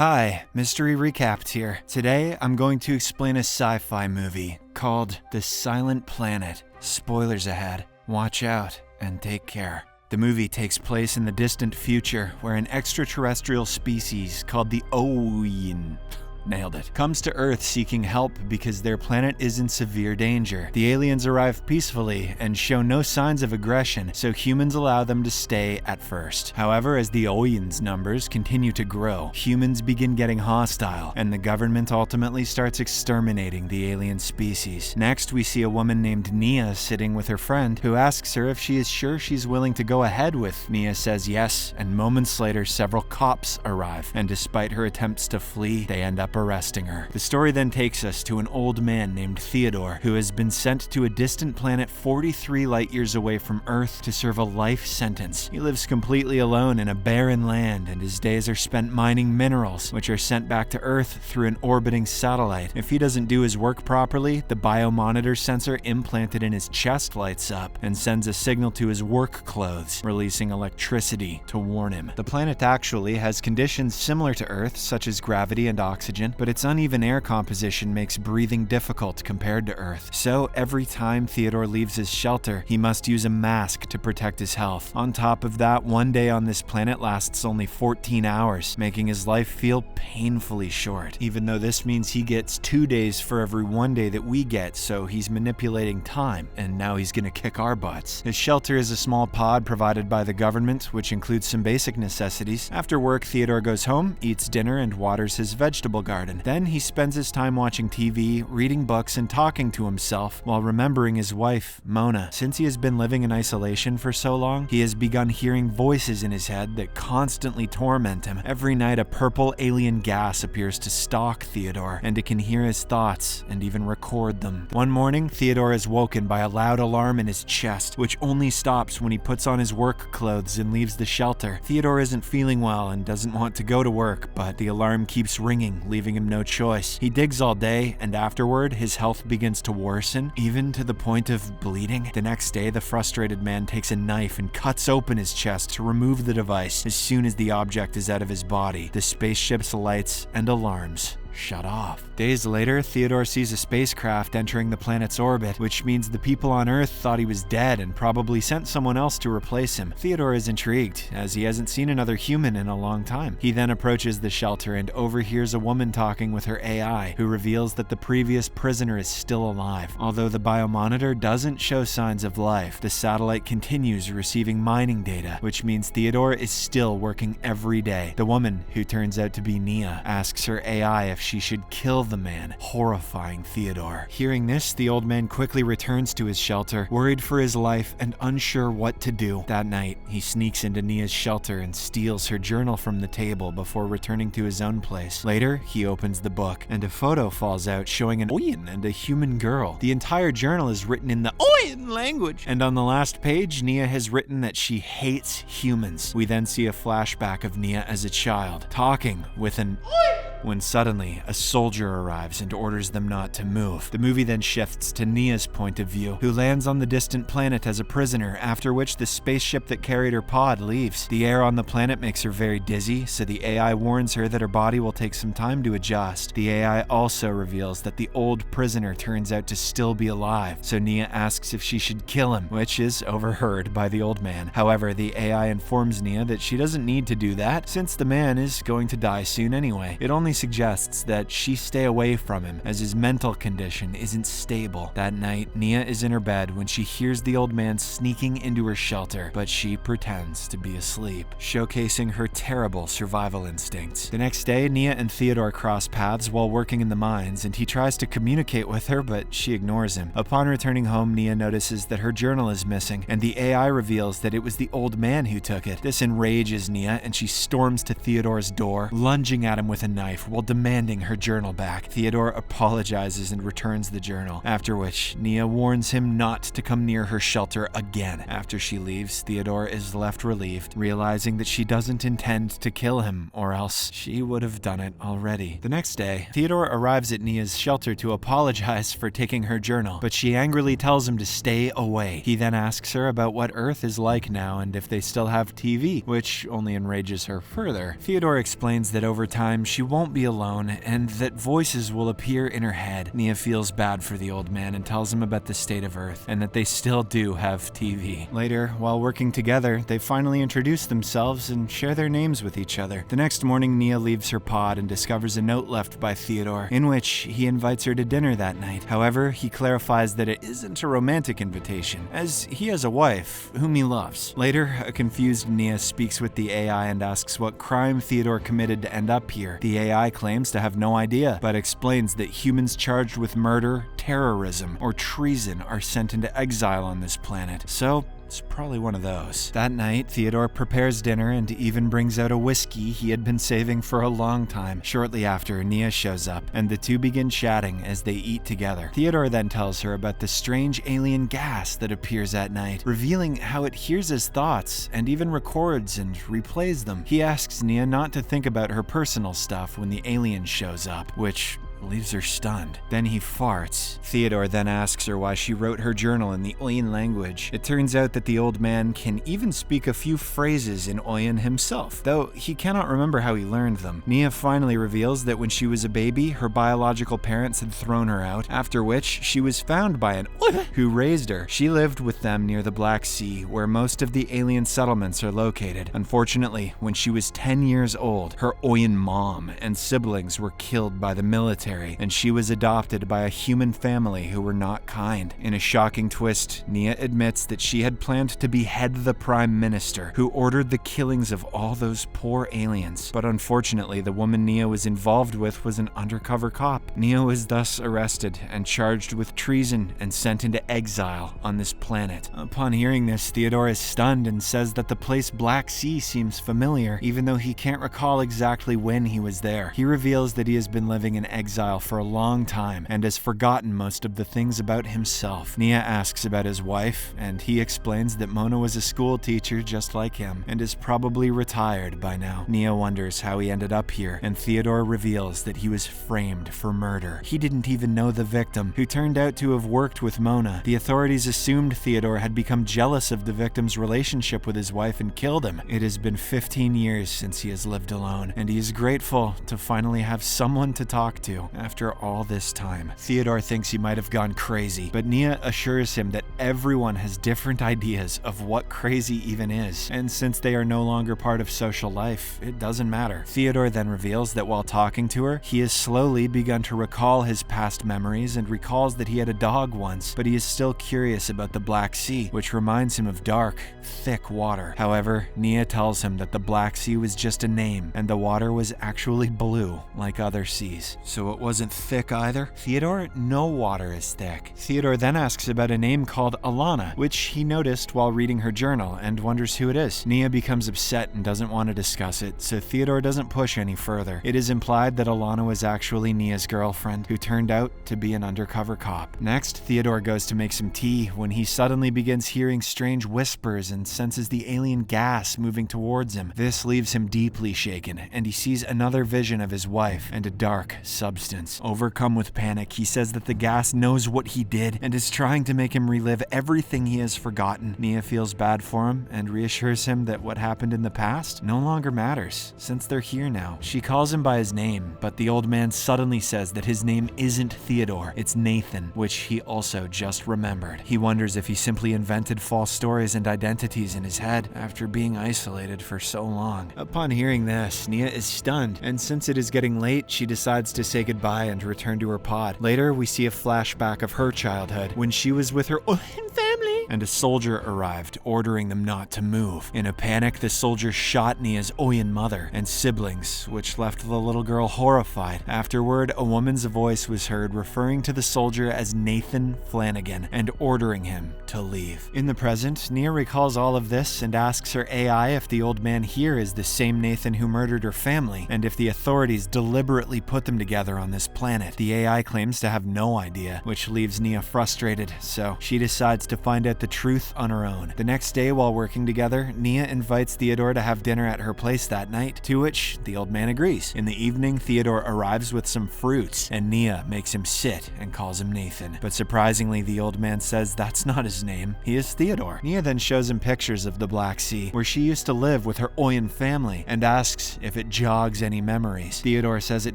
Hi, Mystery Recapped here. Today, I'm going to explain a sci-fi movie called The Silent Planet. Spoilers ahead. Watch out and take care. The movie takes place in the distant future where an extraterrestrial species called the Oyin nailed it. Comes to Earth seeking help because their planet is in severe danger. The aliens arrive peacefully and show no signs of aggression, so humans allow them to stay at first. However, as the Oyin's numbers continue to grow, humans begin getting hostile, and the government ultimately starts exterminating the alien species. Next, we see a woman named Niyya sitting with her friend, who asks her if she is sure she's willing to go ahead with. Niyya says yes, and moments later, several cops arrive, and despite her attempts to flee, they end up arresting her. The story then takes us to an old man named Theodore, who has been sent to a distant planet 43 light years away from Earth to serve a life sentence. He lives completely alone in a barren land, and his days are spent mining minerals, which are sent back to Earth through an orbiting satellite. If he doesn't do his work properly, the biomonitor sensor implanted in his chest lights up and sends a signal to his work clothes, releasing electricity to warn him. The planet actually has conditions similar to Earth, such as gravity and oxygen, but its uneven air composition makes breathing difficult compared to Earth. So every time Theodore leaves his shelter, he must use a mask to protect his health. On top of that, one day on this planet lasts only 14 hours, making his life feel painfully short, even though this means he gets 2 days for every 1 day that we get, so he's manipulating time, and now he's gonna kick our butts. His shelter is a small pod provided by the government, which includes some basic necessities. After work, Theodore goes home, eats dinner, and waters his vegetable garden. Then he spends his time watching TV, reading books, and talking to himself while remembering his wife, Mona. Since he has been living in isolation for so long, he has begun hearing voices in his head that constantly torment him. Every night, a purple alien gas appears to stalk Theodore, and it can hear his thoughts and even record them. One morning, Theodore is woken by a loud alarm in his chest, which only stops when he puts on his work clothes and leaves the shelter. Theodore isn't feeling well and doesn't want to go to work, but the alarm keeps ringing, leaving him no choice. He digs all day, and afterward, his health begins to worsen, even to the point of bleeding. The next day, the frustrated man takes a knife and cuts open his chest to remove the device. As soon as the object is out of his body, the spaceship's lights and alarms shut off. Days later, Theodore sees a spacecraft entering the planet's orbit, which means the people on Earth thought he was dead and probably sent someone else to replace him. Theodore is intrigued, as he hasn't seen another human in a long time. He then approaches the shelter and overhears a woman talking with her AI, who reveals that the previous prisoner is still alive. Although the biomonitor doesn't show signs of life, the satellite continues receiving mining data, which means Theodore is still working every day. The woman, who turns out to be Niyya, asks her AI if she should kill the man, horrifying Theodore. Hearing this, the old man quickly returns to his shelter, worried for his life and unsure what to do. That night, he sneaks into Niyya's shelter and steals her journal from the table before returning to his own place. Later, he opens the book, and a photo falls out showing an Oyin and a human girl. The entire journal is written in the Oyin language, and on the last page, Niyya has written that she hates humans. We then see a flashback of Niyya as a child, talking with an Oyin, when suddenly a soldier arrives and orders them not to move. The movie then shifts to Niyya's point of view, who lands on the distant planet as a prisoner, after which the spaceship that carried her pod leaves. The air on the planet makes her very dizzy, so the AI warns her that her body will take some time to adjust. The AI also reveals that the old prisoner turns out to still be alive, so Niyya asks if she should kill him, which is overheard by the old man. However, the AI informs Niyya that she doesn't need to do that, since the man is going to die soon anyway. It only suggests that she stay away from him, as his mental condition isn't stable. That night, Niyya is in her bed when she hears the old man sneaking into her shelter, but she pretends to be asleep, showcasing her terrible survival instincts. The next day, Niyya and Theodore cross paths while working in the mines, and he tries to communicate with her, but she ignores him. Upon returning home, Niyya notices that her journal is missing, and the AI reveals that it was the old man who took it. This enrages Niyya, and she storms to Theodore's door, lunging at him with a knife, wife while demanding her journal back. Theodore apologizes and returns the journal, after which Niyya warns him not to come near her shelter again. After she leaves, Theodore is left relieved, realizing that she doesn't intend to kill him, or else she would have done it already. The next day, Theodore arrives at Niyya's shelter to apologize for taking her journal, but she angrily tells him to stay away. He then asks her about what Earth is like now and if they still have TV, which only enrages her further. Theodore explains that over time she won't be alone and that voices will appear in her head. Niyya feels bad for the old man and tells him about the state of Earth and that they still do have TV. Later, while working together, they finally introduce themselves and share their names with each other. The next morning, Niyya leaves her pod and discovers a note left by Theodore, in which he invites her to dinner that night. However, he clarifies that it isn't a romantic invitation, as he has a wife whom he loves. Later, a confused Niyya speaks with the AI and asks what crime Theodore committed to end up here. The AI claims to have no idea, but explains that humans charged with murder, terrorism, or treason are sent into exile on this planet. So, it's probably one of those. That night, Theodore prepares dinner and even brings out a whiskey he had been saving for a long time. Shortly after, Niyya shows up, and the two begin chatting as they eat together. Theodore then tells her about the strange alien gas that appears at night, revealing how it hears his thoughts and even records and replays them. He asks Niyya not to think about her personal stuff when the alien shows up, which leaves her stunned. Then he farts. Theodore then asks her why she wrote her journal in the Oyen language. It turns out that the old man can even speak a few phrases in Oyen himself, though he cannot remember how he learned them. Niyya finally reveals that when she was a baby, her biological parents had thrown her out, after which she was found by an who raised her. She lived with them near the Black Sea, where most of the alien settlements are located. Unfortunately, when she was 10 years old, her Oyen mom and siblings were killed by the military, and she was adopted by a human family who were not kind. In a shocking twist, Niyya admits that she had planned to behead the Prime Minister, who ordered the killings of all those poor aliens. But unfortunately, the woman Niyya was involved with was an undercover cop. Niyya was thus arrested and charged with treason and sent into exile on this planet. Upon hearing this, Theodore is stunned and says that the place Black Sea seems familiar, even though he can't recall exactly when he was there. He reveals that he has been living in exile for a long time and has forgotten most of the things about himself. Niyya asks about his wife, and he explains that Mona was a school teacher just like him and is probably retired by now. Niyya wonders how he ended up here, and Theodore reveals that he was framed for murder. He didn't even know the victim, who turned out to have worked with Mona. The authorities assumed Theodore had become jealous of the victim's relationship with his wife and killed him. It has been 15 years since he has lived alone, and he is grateful to finally have someone to talk to after all this time. Theodore thinks he might have gone crazy, but Niyya assures him that everyone has different ideas of what crazy even is, and since they are no longer part of social life, it doesn't matter. Theodore then reveals that while talking to her, he has slowly begun to recall his past memories and recalls that he had a dog once, but he is still curious about the Black Sea, which reminds him of dark, thick water. However, Niyya tells him that the Black Sea was just a name, and the water was actually blue, like other seas. So it wasn't thick either? Theodore, no water is thick. Theodore then asks about a name called Alana, which he noticed while reading her journal and wonders who it is. Niyya becomes upset and doesn't want to discuss it, so Theodore doesn't push any further. It is implied that Alana was actually Niyya's girlfriend, who turned out to be an undercover cop. Next, Theodore goes to make some tea when he suddenly begins hearing strange whispers and senses the alien gas moving towards him. This leaves him deeply shaken, and he sees another vision of his wife and a dark substance. Overcome with panic, he says that the gas knows what he did and is trying to make him relive everything he has forgotten. Niyya feels bad for him and reassures him that what happened in the past no longer matters, since they're here now. She calls him by his name, but the old man suddenly says that his name isn't Theodore, it's Nathan, which he also just remembered. He wonders if he simply invented false stories and identities in his head after being isolated for so long. Upon hearing this, Niyya is stunned, and since it is getting late, she decides to say goodbye and return to her pod. Later, we see a flashback of her childhood when she was with her family and a soldier arrived, ordering them not to move. In a panic, the soldier shot Niyya's Oyen mother and siblings, which left the little girl horrified. Afterward, a woman's voice was heard referring to the soldier as Nathan Flanagan and ordering him to leave. In the present, Niyya recalls all of this and asks her AI if the old man here is the same Nathan who murdered her family, and if the authorities deliberately put them together on this planet. The AI claims to have no idea, which leaves Niyya frustrated, so she decides to find out the truth on her own. The next day, while working together, Niyya invites Theodore to have dinner at her place that night, to which the old man agrees. In the evening, Theodore arrives with some fruits, and Niyya makes him sit and calls him Nathan. But surprisingly, the old man says that's not his name. He is Theodore. Niyya then shows him pictures of the Black Sea, where she used to live with her Oyen family, and asks if it jogs any memories. Theodore says it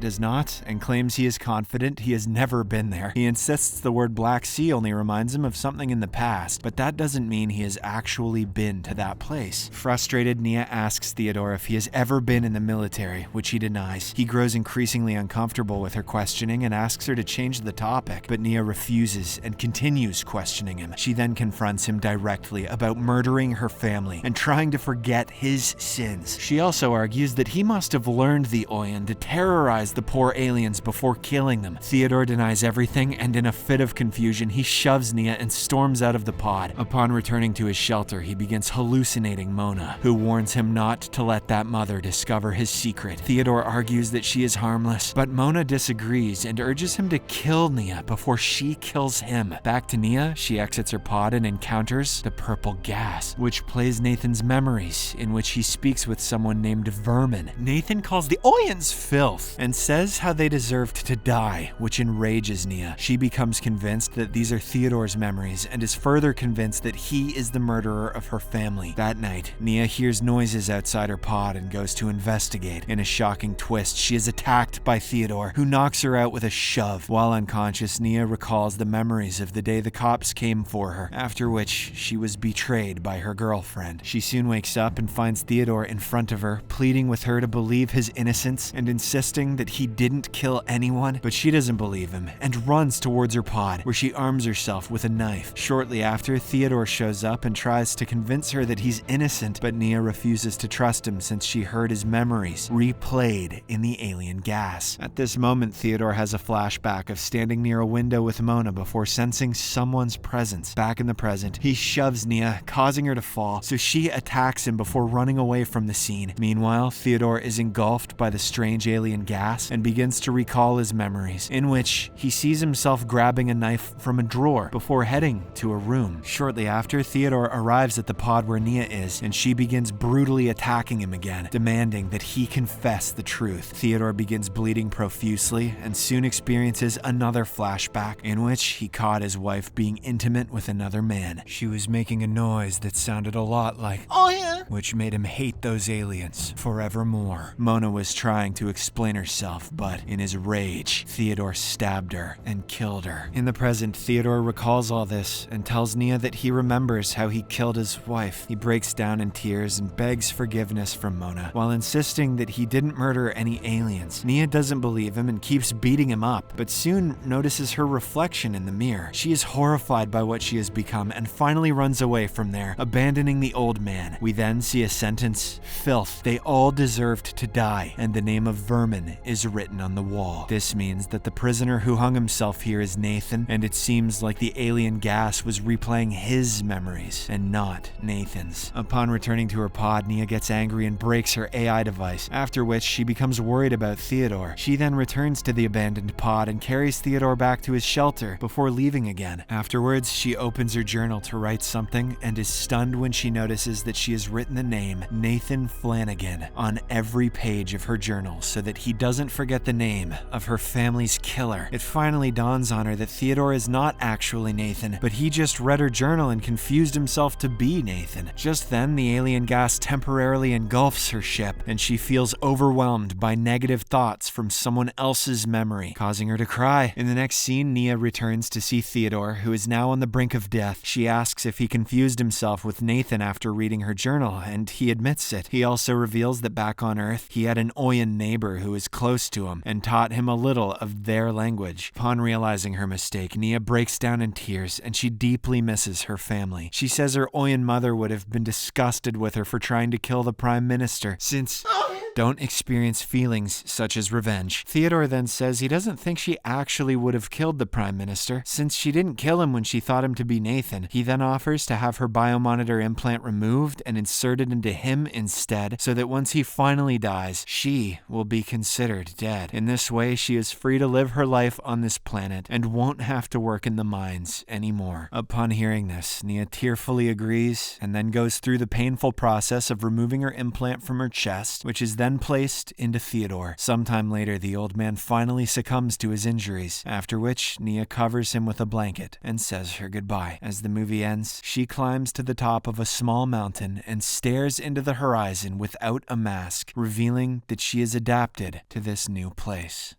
does not, and claims he is confident he has never been there. He insists the word Black Sea only reminds him of something in the past, but that doesn't mean he has actually been to that place. Frustrated, Niyya asks Theodore if he has ever been in the military, which he denies. He grows increasingly uncomfortable with her questioning and asks her to change the topic, but Niyya refuses and continues questioning him. She then confronts him directly about murdering her family and trying to forget his sins. She also argues that he must have learned the Oyen to terrorize the poor aliens before killing them. Theodore denies everything, and in a fit of confusion, he shoves Niyya and storms out of the pod. Upon returning to his shelter, he begins hallucinating Mona, who warns him not to let that mother discover his secret. Theodore argues that she is harmless, but Mona disagrees and urges him to kill Niyya before she kills him. Back to Niyya, she exits her pod and encounters the purple gas, which plays Nathan's memories, in which he speaks with someone named Vermin. Nathan calls the Oyens filth and says how they deserved to die, which enrages Niyya. She becomes convinced that these are Theodore's memories and is further convinced that he is the murderer of her family. That night, Niyya hears noises outside her pod and goes to investigate. In a shocking twist, she is attacked by Theodore, who knocks her out with a shove. While unconscious, Niyya recalls the memories of the day the cops came for her, after which she was betrayed by her girlfriend. She soon wakes up and finds Theodore in front of her, pleading with her to believe his innocence and insisting that he didn't kill anyone, but she doesn't believe him and runs towards her pod, where she arms herself with a knife. Shortly after, Theodore shows up and tries to convince her that he's innocent, but Niyya refuses to trust him since she heard his memories replayed in the alien gas. At this moment, Theodore has a flashback of standing near a window with Mona before sensing someone's presence. Back in the present, he shoves Niyya, causing her to fall, so she attacks him before running away from the scene. Meanwhile, Theodore is engulfed by the strange alien gas and begins to recall his memories, in which he sees himself grabbing a knife from a drawer before heading to a room. Shortly after, Theodore arrives at the pod where Niyya is, and she begins brutally attacking him again, demanding that he confess the truth. Theodore begins bleeding profusely and soon experiences another flashback in which he caught his wife being intimate with another man. She was making a noise that sounded a lot like, "Oh yeah," which made him hate those aliens forevermore. Mona was trying to explain herself, but in his rage, Theodore stabbed her and killed her. In the present, Theodore recalls all this and tells Niyya that he remembers how he killed his wife. He breaks down in tears and begs forgiveness from Mona, while insisting that he didn't murder any aliens. Niyya doesn't believe him and keeps beating him up, but soon notices her reflection in the mirror. She is horrified by what she has become and finally runs away from there, abandoning the old man. We then see a sentence, "Filth. They all deserved to die," and the name of Vermin is written on the wall. This means that the prisoner who hung himself here is Nathan, and it seems like the alien gas was replaying his memories and not Nathan's. Upon returning to her pod, Niyya gets angry and breaks her AI device, after which she becomes worried about Theodore. She then returns to the abandoned pod and carries Theodore back to his shelter before leaving again. Afterwards, she opens her journal to write something and is stunned when she notices that she has written the name Nathan Flanagan on every page of her journal so that he doesn't forget the name of her family's killer. It finally dawns on her that Theodore is not actually Nathan, but he just read her journal and confused himself to be Nathan. Just then, the alien gas temporarily engulfs her ship, and she feels overwhelmed by negative thoughts from someone else's memory, causing her to cry. In the next scene, Niyya returns to see Theodore, who is now on the brink of death. She asks if he confused himself with Nathan after reading her journal, and he admits it. He also reveals that back on Earth, he had an Oyen neighbor who was close to him and taught him a little of their language. Upon realizing her mistake, Niyya breaks down in tears, and she deeply misses misses her family. She says her Oyen mother would have been disgusted with her for trying to kill the Prime Minister, since don't experience feelings such as revenge. Theodore then says he doesn't think she actually would have killed the Prime Minister, since she didn't kill him when she thought him to be Nathan. He then offers to have her biomonitor implant removed and inserted into him instead, so that once he finally dies, she will be considered dead. In this way, she is free to live her life on this planet and won't have to work in the mines anymore. Upon hearing this, Niyya tearfully agrees and then goes through the painful process of removing her implant from her chest, which is then placed into Theodore. Sometime later, the old man finally succumbs to his injuries, after which Niyya covers him with a blanket and says her goodbye. As the movie ends, she climbs to the top of a small mountain and stares into the horizon without a mask, revealing that she is adapted to this new place.